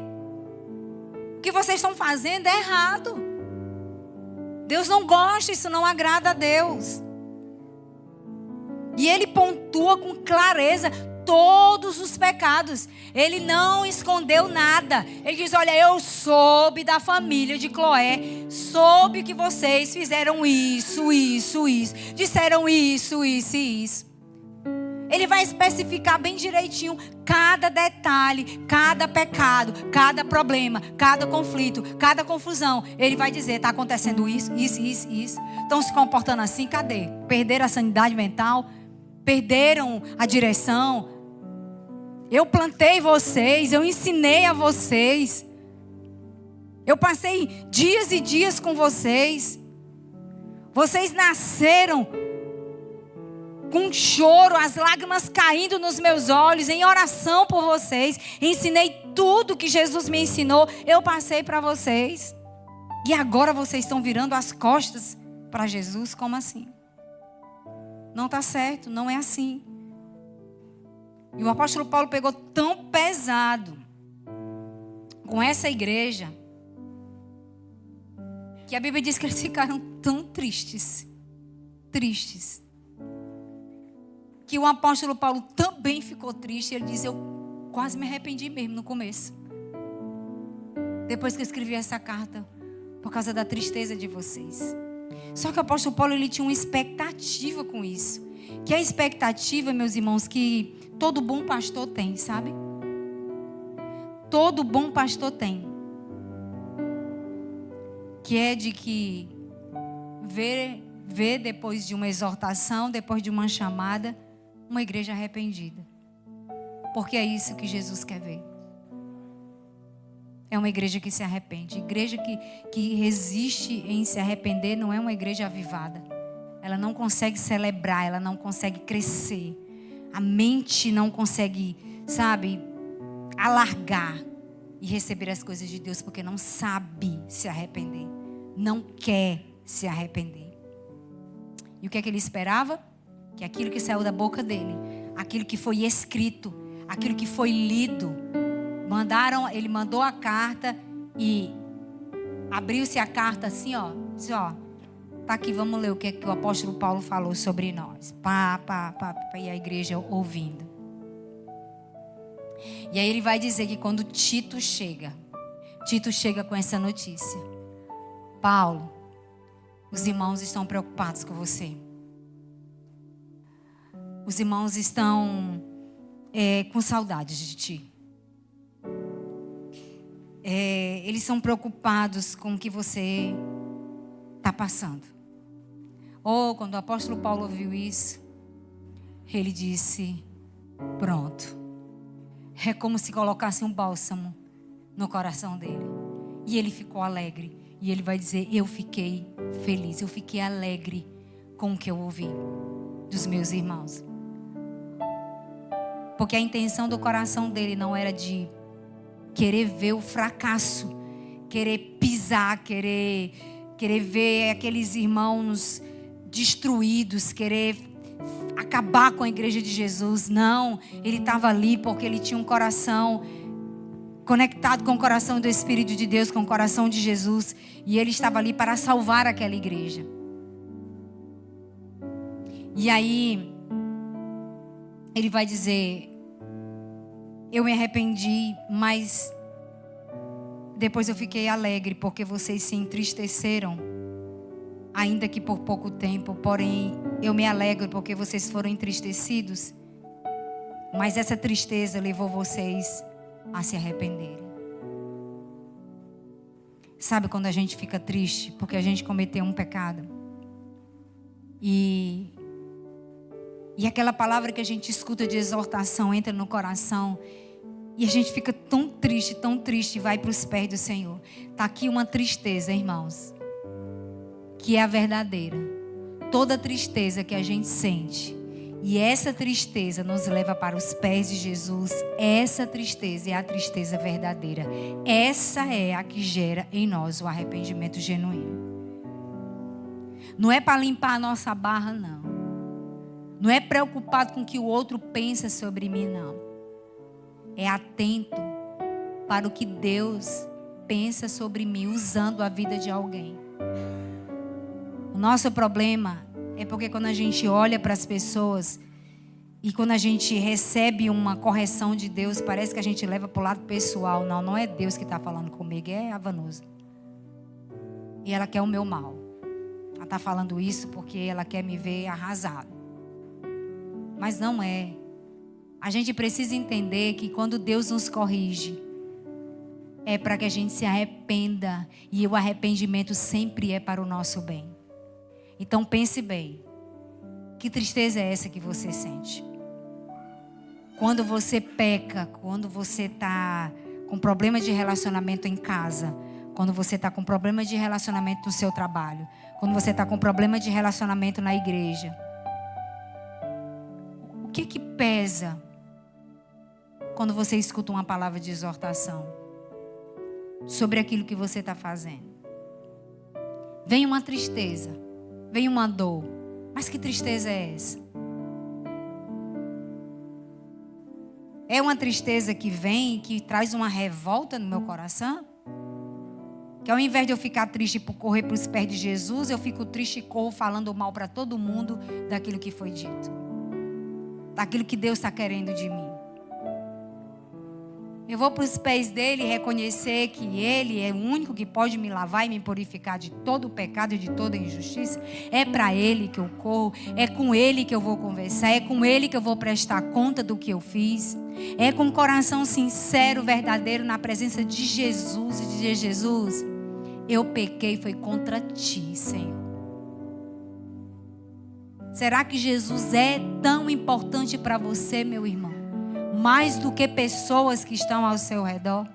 O que vocês estão fazendo é errado. Deus não gosta, isso não agrada a Deus. E ele pontua com clareza todos os pecados. Ele não escondeu nada. Ele diz, olha, eu soube da família de Cloé, soube que vocês fizeram isso, disseram isso e isso. Ele vai especificar bem direitinho cada detalhe, cada pecado, cada problema, cada conflito, cada confusão. Ele vai dizer, está acontecendo isso. Estão se comportando assim, cadê? Perderam a sanidade mental? Perderam a direção? Eu plantei vocês, eu ensinei a vocês. Eu passei dias e dias com vocês. Vocês nasceram com choro, as lágrimas caindo nos meus olhos, em oração por vocês. Ensinei tudo que Jesus me ensinou, eu passei para vocês. E agora vocês estão virando as costas para Jesus, como assim? Não está certo, não é assim. E o apóstolo Paulo pegou tão pesado com essa igreja, que a Bíblia diz que eles ficaram tão tristes, que o apóstolo Paulo também ficou triste. Ele diz: eu quase me arrependi mesmo no começo, depois que eu escrevi essa carta, por causa da tristeza de vocês. Só que o apóstolo Paulo, ele tinha uma expectativa com isso, que é a expectativa, meus irmãos, que todo bom pastor tem, sabe? Todo bom pastor tem. Que é de que ver depois de uma exortação, depois de uma chamada, uma igreja arrependida. Porque é isso que Jesus quer ver. É uma igreja que se arrepende. Igreja que resiste em se arrepender não é uma igreja avivada. Ela não consegue celebrar, ela não consegue crescer. A mente não consegue, sabe, alargar e receber as coisas de Deus, porque não sabe se arrepender. Não quer se arrepender. E o que é que ele esperava? Que aquilo que saiu da boca dele, aquilo que foi escrito, aquilo que foi lido, ele mandou a carta e abriu-se a carta assim, ó. Disse, ó, tá aqui, vamos ler o que o apóstolo Paulo falou sobre nós. E a igreja ouvindo. E aí ele vai dizer que quando Tito chega com essa notícia: Paulo, os irmãos estão preocupados com você. Os irmãos estão com saudades de ti. Eles são preocupados com o que você está passando. Quando o apóstolo Paulo ouviu isso, ele disse: pronto. É como se colocasse um bálsamo no coração dele. E ele ficou alegre. E ele vai dizer: eu fiquei feliz, eu fiquei alegre com o que eu ouvi dos meus irmãos. Porque a intenção do coração dele não era de querer ver o fracasso, querer pisar, querer ver aqueles irmãos destruídos, querer acabar com a igreja de Jesus. Não, ele estava ali porque ele tinha um coração conectado com o coração do Espírito de Deus, com o coração de Jesus. E ele estava ali para salvar aquela igreja. E aí ele vai dizer: eu me arrependi, mas depois eu fiquei alegre, porque vocês se entristeceram, ainda que por pouco tempo. Porém, eu me alegro porque vocês foram entristecidos, mas essa tristeza levou vocês a se arrependerem. Sabe quando a gente fica triste porque a gente cometeu um pecado? E aquela palavra que a gente escuta de exortação entra no coração e a gente fica tão triste, e vai para os pés do Senhor. Está aqui uma tristeza, irmãos, que é a verdadeira. Toda tristeza que a gente sente, e essa tristeza nos leva para os pés de Jesus, essa tristeza é a tristeza verdadeira. Essa é a que gera em nós o arrependimento genuíno. Não é para limpar a nossa barra, não. Não é preocupado com o que o outro pensa sobre mim, não. É atento para o que Deus pensa sobre mim, usando a vida de alguém. O nosso problema é porque quando a gente olha para as pessoas e quando a gente recebe uma correção de Deus, parece que a gente leva para o lado pessoal. Não, não é Deus que está falando comigo, é a Vanusa. E ela quer o meu mal. Ela está falando isso porque ela quer me ver arrasado. Mas não é. A gente precisa entender que quando Deus nos corrige, é para que a gente se arrependa. E o arrependimento sempre é para o nosso bem. Então pense bem. Que tristeza é essa que você sente? Quando você peca, quando você está com problema de relacionamento em casa, quando você está com problema de relacionamento no seu trabalho, quando você está com problema de relacionamento na igreja. O que pesa quando você escuta uma palavra de exortação sobre aquilo que você está fazendo? Vem uma tristeza, vem uma dor. Mas que tristeza é essa? É uma tristeza que vem, que traz uma revolta no meu coração? Que ao invés de eu ficar triste por correr para os pés de Jesus, eu fico triste e corro falando mal para todo mundo daquilo que foi dito. Daquilo que Deus está querendo de mim. Eu vou para os pés dele e reconhecer que ele é o único que pode me lavar e me purificar de todo o pecado e de toda a injustiça. É para ele que eu corro, é com ele que eu vou conversar, é com ele que eu vou prestar conta do que eu fiz. É com um coração sincero, verdadeiro, na presença de Jesus e dizer: Jesus, eu pequei, foi contra ti, Senhor. Será que Jesus é tão importante para você, meu irmão? Mais do que pessoas que estão ao seu redor?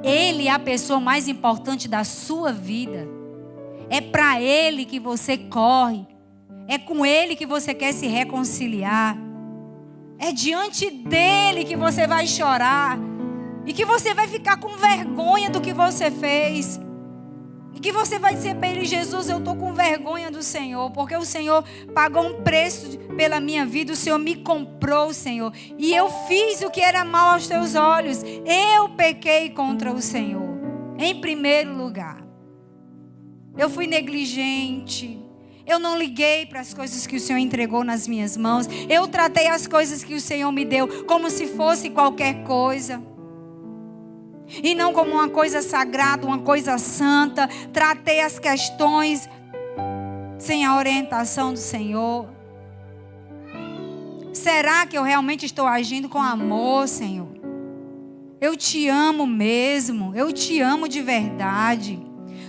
Ele é a pessoa mais importante da sua vida. É para ele que você corre. É com ele que você quer se reconciliar. É diante dele que você vai chorar. E que você vai ficar com vergonha do que você fez. E que você vai dizer para ele: Jesus, eu estou com vergonha do Senhor, porque o Senhor pagou um preço pela minha vida, o Senhor me comprou, Senhor. E eu fiz o que era mal aos teus olhos. Eu pequei contra o Senhor, em primeiro lugar. Eu fui negligente. Eu não liguei para as coisas que o Senhor entregou nas minhas mãos. Eu tratei as coisas que o Senhor me deu como se fosse qualquer coisa. E não como uma coisa sagrada, uma coisa santa. Tratei as questões sem a orientação do Senhor. Será que eu realmente estou agindo com amor, Senhor? Eu te amo mesmo. Eu te amo de verdade.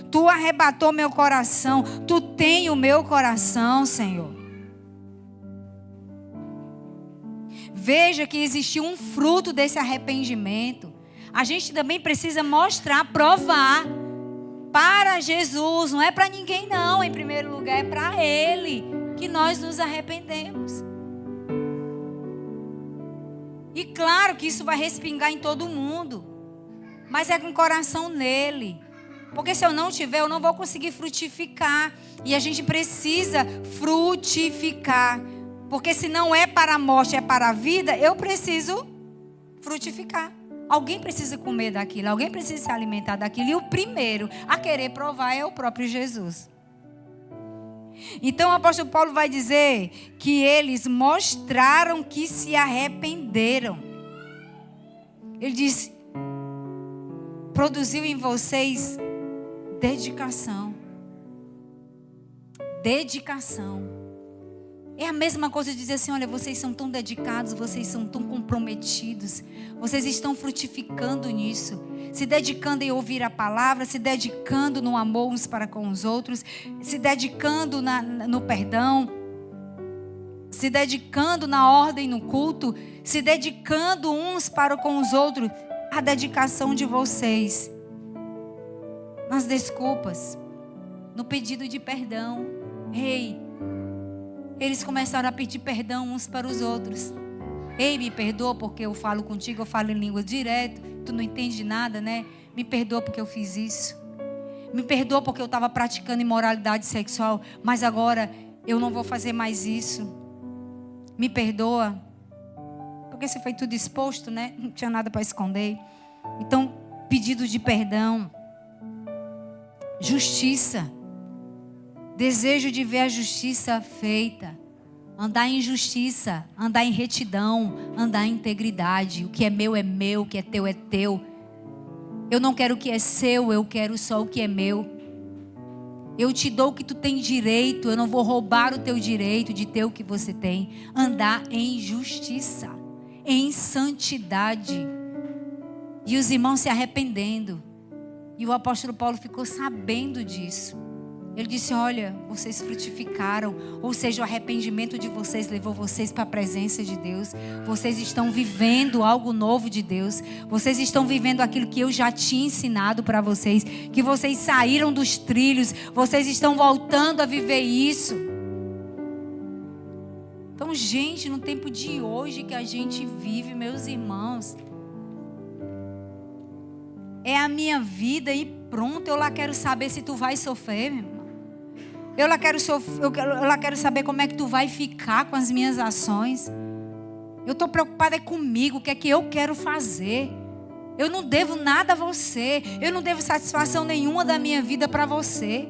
Tu arrebatou meu coração. Tu tem o meu coração, Senhor. Veja que existiu um fruto desse arrependimento. A gente também precisa mostrar, provar para Jesus. Não é para ninguém não, em primeiro lugar. É para Ele que nós nos arrependemos. E claro que isso vai respingar em todo mundo. Mas é com o coração nele. Porque se eu não tiver, eu não vou conseguir frutificar. E a gente precisa frutificar. Porque se não é para a morte, é para a vida, eu preciso frutificar. Alguém precisa comer daquilo, alguém precisa se alimentar daquilo. E o primeiro a querer provar é o próprio Jesus. Então o apóstolo Paulo vai dizer que eles mostraram que se arrependeram. Ele diz: produziu em vocês dedicação. Dedicação. É a mesma coisa de dizer assim: olha, vocês são tão dedicados, vocês são tão comprometidos, vocês estão frutificando nisso, se dedicando em ouvir a palavra, se dedicando no amor uns para com os outros, se dedicando no perdão, se dedicando na ordem no culto, se dedicando uns para com os outros. A dedicação de vocês nas desculpas, no pedido de perdão. Ei, eles começaram a pedir perdão uns para os outros. Ei, me perdoa porque eu falo contigo, eu falo em língua direto. Tu não entende nada, né? Me perdoa porque eu fiz isso. Me perdoa porque eu estava praticando imoralidade sexual, mas agora eu não vou fazer mais isso. Me perdoa. Porque você foi tudo exposto, né? Não tinha nada para esconder. Então, pedido de perdão. Justiça. Desejo de ver a justiça feita. Andar em justiça, andar em retidão, andar em integridade. O que é meu, o que é teu. Eu não quero o que é seu, eu quero só o que é meu. Eu te dou o que tu tem direito, eu não vou roubar o teu direito de ter o que você tem. Andar em justiça, em santidade. E os irmãos se arrependendo. E o apóstolo Paulo ficou sabendo disso. Ele disse: olha, vocês frutificaram, ou seja, o arrependimento de vocês levou vocês para a presença de Deus. Vocês estão vivendo algo novo de Deus. Vocês estão vivendo aquilo que eu já tinha ensinado para vocês. Que vocês saíram dos trilhos, vocês estão voltando a viver isso. Então, gente, no tempo de hoje que a gente vive, meus irmãos, é a minha vida e pronto. Eu lá quero saber se tu vai sofrer, meu irmão. Eu lá quero saber como é que tu vai ficar com as minhas ações. Eu estou preocupada é comigo, o que é que eu quero fazer. Eu não devo nada a você. Eu não devo satisfação nenhuma da minha vida para você.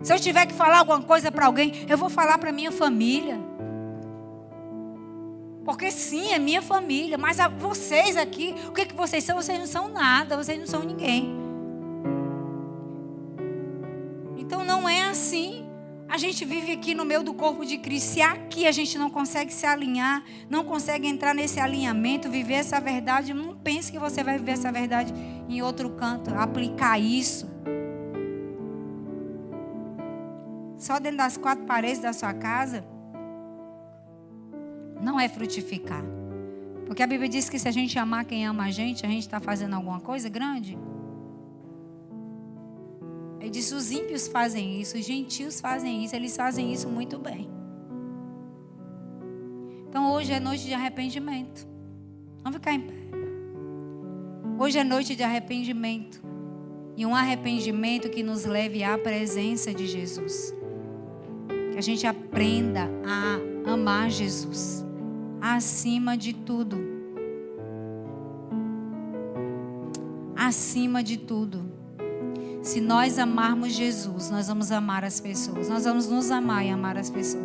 Se eu tiver que falar alguma coisa para alguém, eu vou falar para minha família. Porque sim, é minha família. Mas vocês aqui, o que vocês são? Vocês não são nada, vocês não são ninguém. Então não é assim. A gente vive aqui no meio do corpo de Cristo. Se aqui a gente não consegue se alinhar, não consegue entrar nesse alinhamento, viver essa verdade, não pense que você vai viver essa verdade em outro canto, aplicar isso. Só dentro das 4 paredes da sua casa, não é frutificar. Porque a Bíblia diz que se a gente amar quem ama a gente está fazendo alguma coisa grande. Ele disse, os ímpios fazem isso, os gentios fazem isso, eles fazem isso muito bem. Então hoje é noite de arrependimento. Vamos ficar em pé. Hoje é noite de arrependimento. E um arrependimento que nos leve à presença de Jesus. Que a gente aprenda a amar Jesus acima de tudo. Acima de tudo. Se nós amarmos Jesus, nós vamos amar as pessoas. Nós vamos nos amar e amar as pessoas.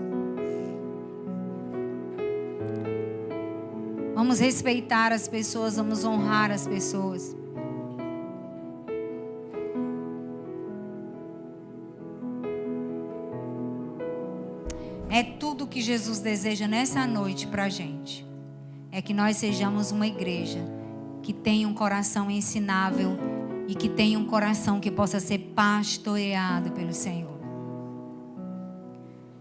Vamos respeitar as pessoas, vamos honrar as pessoas. É tudo que Jesus deseja nessa noite para a gente. É que nós sejamos uma igreja que tenha um coração ensinável e que tenha um coração que possa ser pastoreado pelo Senhor.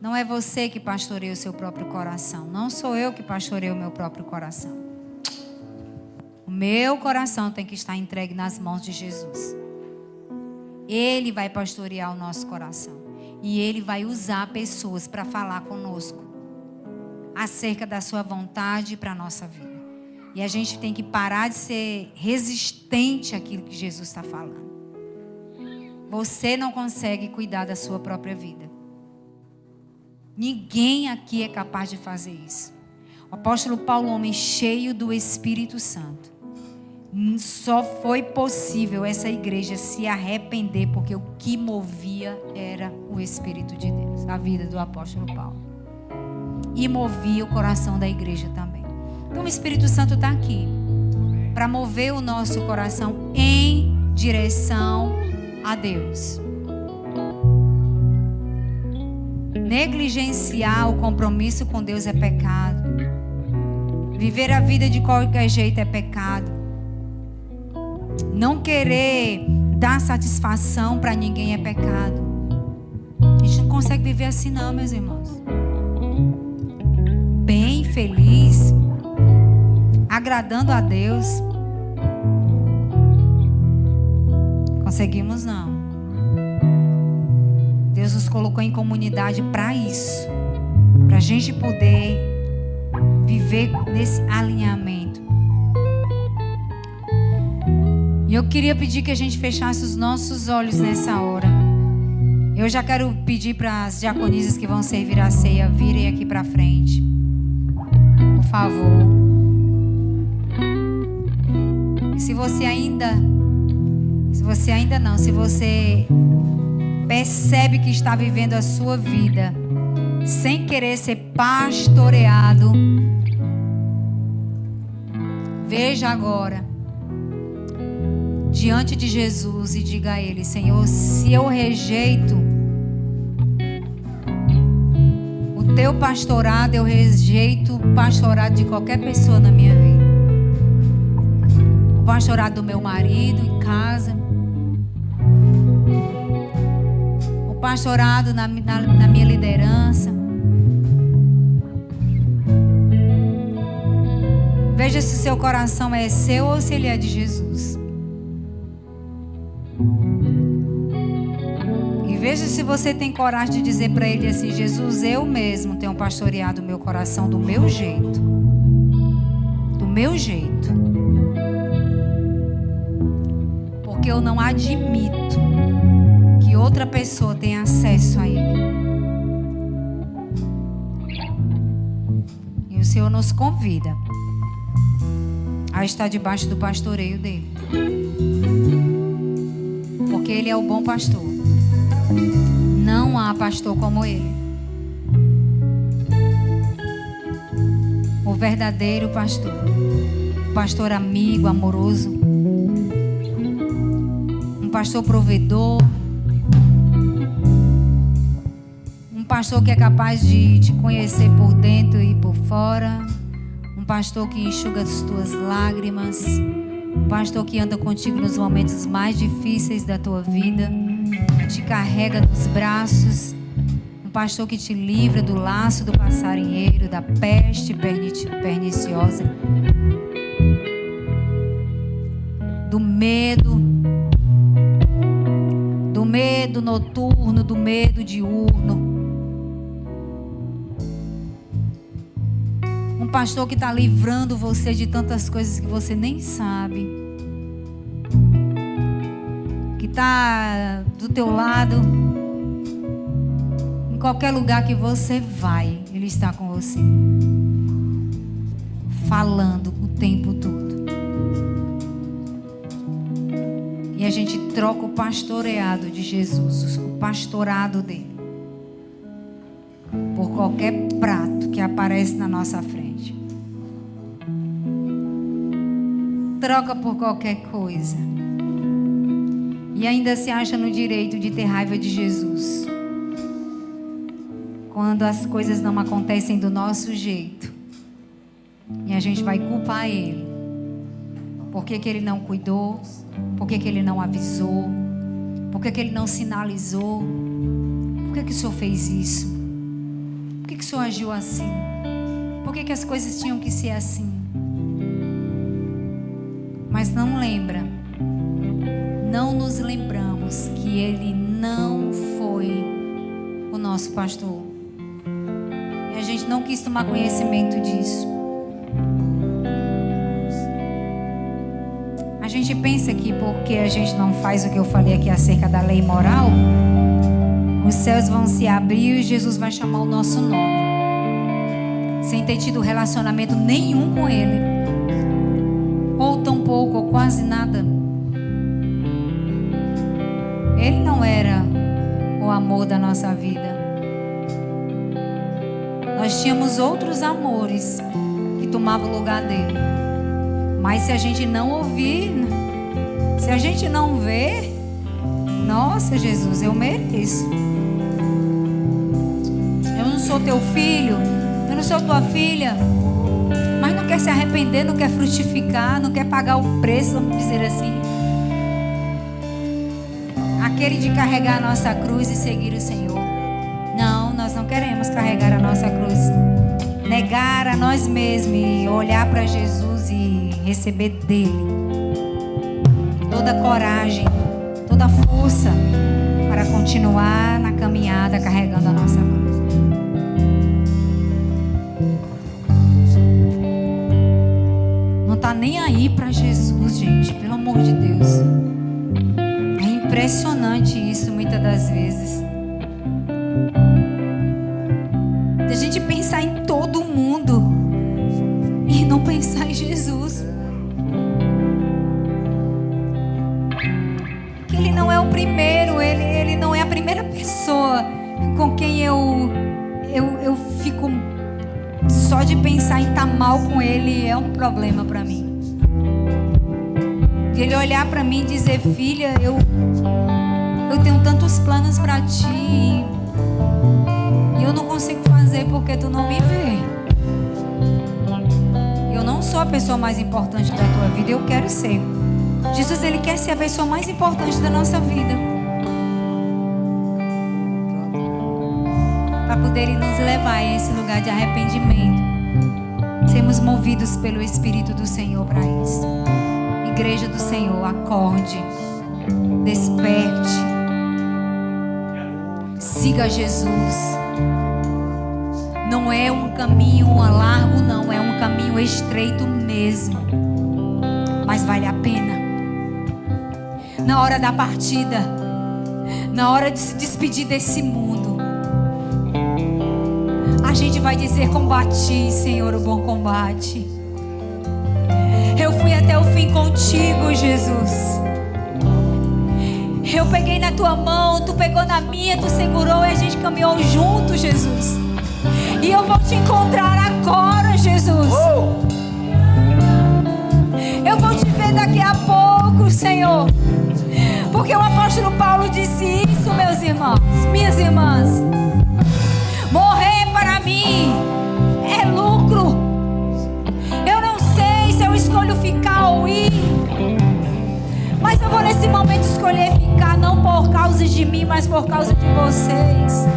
Não é você que pastoreia o seu próprio coração. Não sou eu que pastoreio o meu próprio coração. O meu coração tem que estar entregue nas mãos de Jesus. Ele vai pastorear o nosso coração. E Ele vai usar pessoas para falar conosco acerca da sua vontade para a nossa vida. E a gente tem que parar de ser resistente àquilo que Jesus está falando. Você não consegue cuidar da sua própria vida. Ninguém aqui é capaz de fazer isso. O apóstolo Paulo, homem cheio do Espírito Santo, só foi possível essa igreja se arrepender, porque o que movia era o Espírito de Deus, a vida do apóstolo Paulo. E movia o coração da igreja também. Então o Espírito Santo está aqui para mover o nosso coração em direção a Deus. Negligenciar o compromisso com Deus é pecado. Viver a vida de qualquer jeito é pecado. Não querer dar satisfação para ninguém é pecado. A gente não consegue viver assim não, meus irmãos. Bem, feliz, agradando a Deus. Conseguimos não. Deus nos colocou em comunidade para isso. Para a gente poder viver nesse alinhamento. E eu queria pedir que a gente fechasse os nossos olhos nessa hora. Eu já quero pedir para as diaconisas que vão servir a ceia virem aqui para frente. Por favor. E se você percebe que está vivendo a sua vida sem querer ser pastoreado, veja agora diante de Jesus e diga a Ele: Senhor, se eu rejeito o teu pastorado, eu rejeito o pastorado de qualquer pessoa na minha vida. O pastorado do meu marido em casa, o pastorado na minha liderança. Veja se o seu coração é seu ou se ele é de Jesus. E veja se você tem coragem de dizer para ele assim: Jesus, eu mesmo tenho pastoreado o meu coração do meu jeito. Do meu jeito. Porque eu não admito que outra pessoa tenha acesso a ele. o Senhor nos convida a estar debaixo do pastoreio dele. Porque ele é o bom pastor. Não há pastor como ele. O verdadeiro pastor. O pastor amigo, amoroso. Um pastor provedor. Um pastor que é capaz de te conhecer por dentro e por fora. Um pastor que enxuga as tuas lágrimas. Um pastor que anda contigo nos momentos mais difíceis da tua vida. Te carrega nos braços. Um pastor que te livra do laço do passarinheiro, da peste perniciosa, do medo noturno, do medo diurno. Um pastor que está livrando você de tantas coisas que você nem sabe. Que está do teu lado. Em qualquer lugar que você vai, Ele está com você. Falando o tempo todo. E a gente troca o pastoreado de Jesus, o pastorado dele, por qualquer prato que aparece na nossa frente. Troca por qualquer coisa. E ainda se acha no direito de ter raiva de Jesus. Quando as coisas não acontecem do nosso jeito. E a gente vai culpar Ele. Por que Ele não cuidou? Por que Ele não avisou? Por que Ele não sinalizou? Por que o Senhor fez isso? Por que o Senhor agiu assim? Por que as coisas tinham que ser assim? Mas não lembra. Não nos lembramos que Ele não foi o nosso pastor. E a gente não quis tomar conhecimento disso. A gente pensa que porque a gente não faz o que eu falei aqui acerca da lei moral, os céus vão se abrir e Jesus vai chamar o nosso nome. Sem ter tido relacionamento nenhum com Ele. Ou tão pouco, ou quase nada. Ele não era o amor da nossa vida. Nós tínhamos outros amores que tomavam o lugar dele. Mas se a gente não ouvir, se a gente não ver, nossa, Jesus, eu mereço. Eu não sou teu filho, eu não sou tua filha, mas não quer se arrepender, não quer frutificar, não quer pagar o preço, vamos dizer assim. Aquele de carregar a nossa cruz e seguir o Senhor. Não, nós não queremos carregar a nossa cruz. Negar a nós mesmos e olhar para Jesus e receber dele toda a coragem, toda a força para continuar na caminhada carregando a nossa cruz. Não está nem aí para Jesus, gente, pelo amor de Deus. É impressionante isso muitas das vezes. A gente pensar em todo mundo e não pensar em Jesus. Que Ele não é o primeiro, Ele não é a primeira pessoa com quem eu fico só de pensar em estar mal com Ele é um problema para mim. De Ele olhar para mim e dizer: filha, eu tenho tantos planos para ti e eu não consigo fazer porque tu não me vê. Eu não sou a pessoa mais importante da tua vida, eu quero ser. Jesus, Ele quer ser a pessoa mais importante da nossa vida. Para poder Ele nos levar a esse lugar de arrependimento. Sermos movidos pelo Espírito do Senhor para isso. Igreja do Senhor, acorde. Desperte. Siga Jesus. Não é um caminho largo, não. É um caminho estreito mesmo. Mas vale a pena. Na hora da partida, na hora de se despedir desse mundo, a gente vai dizer: combati, Senhor, o bom combate. Eu fui até o fim contigo, Jesus. Eu peguei na tua mão, tu pegou na minha, tu segurou e a gente caminhou junto, Jesus. E eu vou te encontrar agora, Jesus. Eu vou te ver daqui a pouco, Senhor. Porque o apóstolo Paulo disse isso, meus irmãos, minhas irmãs. Morrer para mim é lucro. Eu não sei se eu escolho ficar ou ir, mas eu vou nesse momento escolher ficar, não por causa de mim, mas por causa de vocês.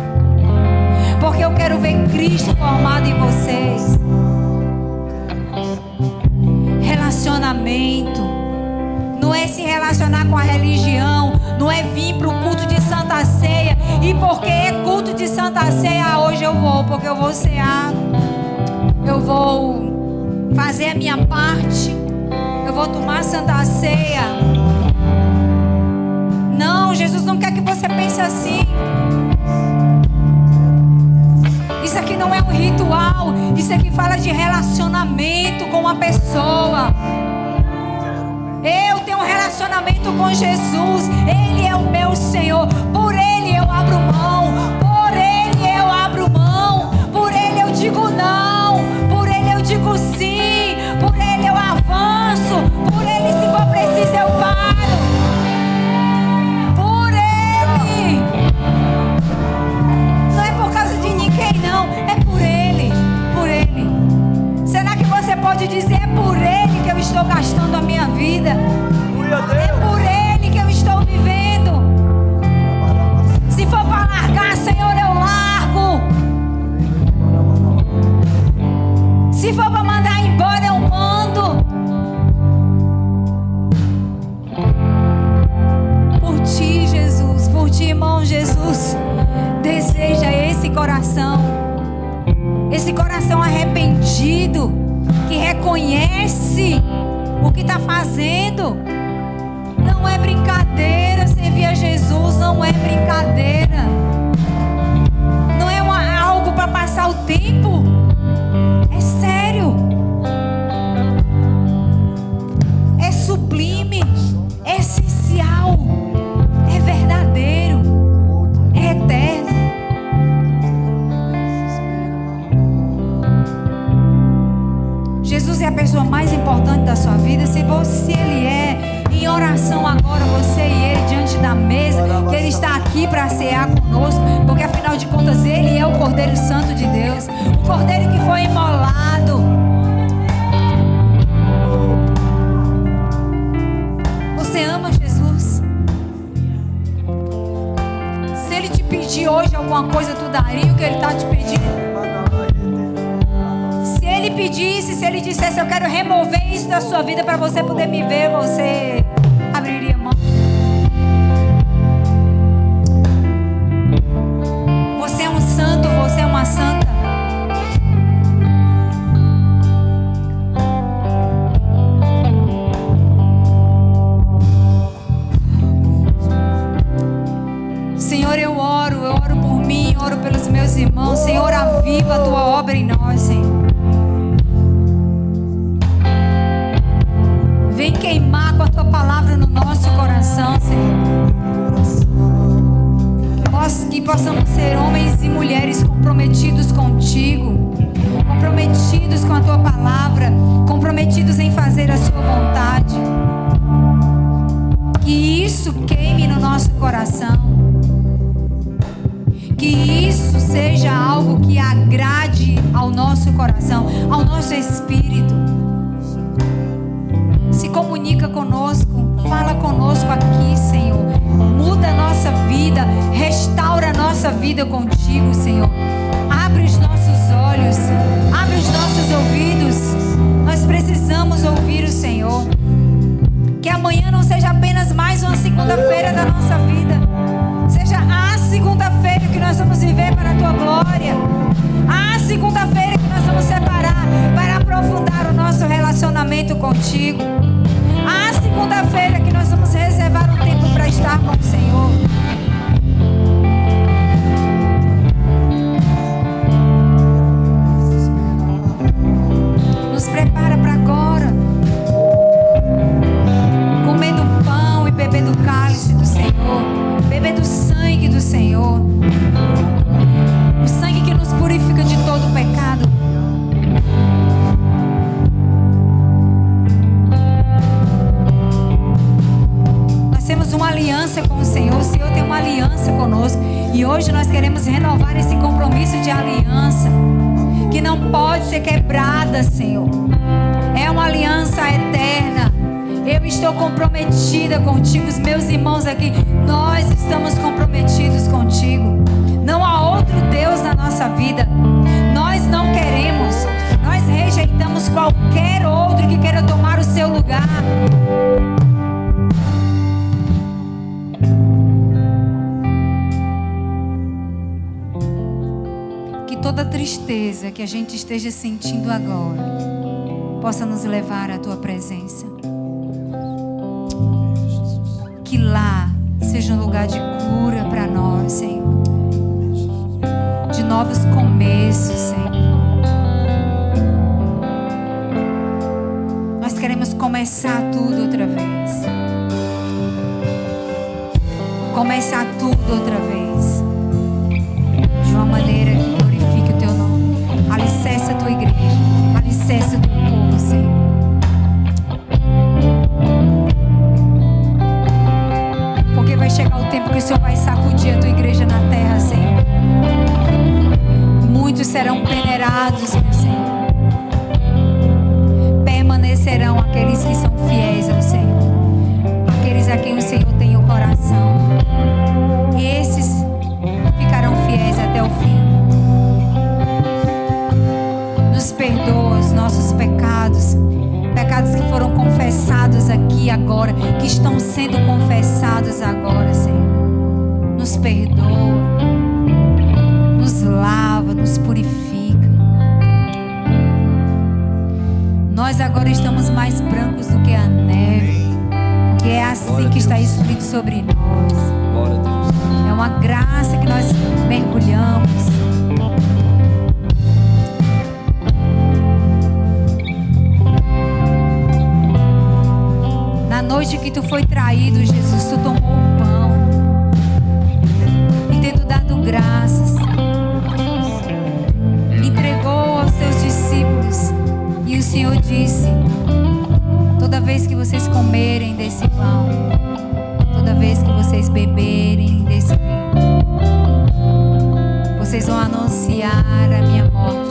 Porque eu quero ver Cristo formado em vocês. Relacionamento não é se relacionar com a religião, não é vir para o culto de Santa Ceia. E porque é culto de Santa Ceia, hoje eu vou, porque eu vou cear, eu vou fazer a minha parte, eu vou tomar Santa Ceia. Não, Jesus não quer que você pense assim. Isso aqui não é um ritual, isso aqui fala de relacionamento com uma pessoa. Eu tenho um relacionamento com Jesus, Ele é o meu Senhor, por Ele eu abro mão, por Ele eu abro mão, por Ele eu digo não, por Ele eu digo sim, por Ele eu avanço, por Ele se for preciso eu paro, por Ele. Não é por causa de ninguém não, é por Ele, por Ele. Será que você pode dizer: é por Ele que eu estou gastando a minha vida? É por Ele que eu estou vivendo. Se for para largar, Senhor, eu largo. Se for para mandar embora, eu mando. Por Ti, Jesus, por Ti, irmão. Jesus deseja esse coração arrependido, que reconhece o que está fazendo. Não é brincadeira servir a Jesus, não é brincadeira. Não é algo para passar o tempo. É sério. É sublime, é essencial, é verdadeiro, é eterno. Jesus é a pessoa mais importante da sua vida. Se Ele é, em oração agora, você e Ele diante da mesa, que Ele está aqui para cear conosco, porque afinal de contas Ele é o Cordeiro Santo de Deus, o Cordeiro que foi imolado. Você ama Jesus? Se Ele te pedir hoje alguma coisa, tu daria o que Ele está te pedindo? Se Ele pedisse, se Ele dissesse: eu quero remover isso da sua vida para você poder me ver, você abriria mão? Você é um santo, você é uma santa. Senhor, eu oro por mim, oro pelos meus irmãos. Senhor, aviva a Tua obra em nós, Senhor. Vem queimar com a Tua palavra no nosso coração, Senhor. Que possamos ser homens e mulheres comprometidos contigo, comprometidos com a Tua palavra, comprometidos em fazer a Sua vontade. Que isso queime no nosso coração. Que isso seja algo que agrade ao nosso coração, ao nosso espírito. Se comunica conosco, fala conosco aqui, Senhor. Muda a nossa vida, restaura a nossa vida contigo, Senhor. Abre os nossos olhos, abre os nossos ouvidos. Nós precisamos ouvir o Senhor. Que amanhã não seja apenas mais uma segunda-feira da nossa vida, seja a segunda-feira que nós vamos viver para a Tua glória. A segunda-feira que nós vamos separar para aprofundar o nosso relacionamento contigo. A segunda-feira que nós vamos reservar um tempo para estar com o Senhor. cálice do Senhor, beber do sangue do Senhor, o sangue que nos purifica de todo o pecado. Nós temos uma aliança com o Senhor tem uma aliança conosco, e hoje nós queremos renovar esse compromisso de aliança, que não pode ser quebrada, Senhor. É uma aliança eterna. Eu estou comprometida contigo, os meus irmãos aqui, nós estamos comprometidos contigo. Não há outro Deus na nossa vida. Nós não queremos, nós rejeitamos qualquer outro que queira tomar o seu lugar. Que toda tristeza que a gente esteja sentindo agora possa nos levar à tua presença. Que lá seja um lugar de cura para nós, Senhor. De novos começos, Senhor. Nós queremos começar tudo outra vez. Começar tudo outra vez. De uma maneira que glorifique o teu nome. Alicerce a tua igreja. Alicerce o teu povo, Senhor. Porque vai chegar o tempo que o Senhor vai sacudir a tua igreja na terra, Senhor. Muitos serão peneirados, meu Senhor. Permanecerão aqueles que são fiéis ao Senhor. Aqueles a quem o Senhor tem o coração. Esses ficarão fiéis até o fim. Nos perdoa os nossos pecados. Pecados que foram confessados aqui agora, que estão sendo confessados agora, Senhor. Nos perdoa, nos lava, nos purifica. Nós agora estamos mais brancos do que a neve, porque é assim que está escrito sobre nós. É uma graça que nós mergulhamos. Na noite que tu foi traído, Jesus, tu tomou o pão e, tendo dado graças, entregou aos seus discípulos, e o Senhor disse: toda vez que vocês comerem desse pão, toda vez que vocês beberem desse vinho, vocês vão anunciar a minha morte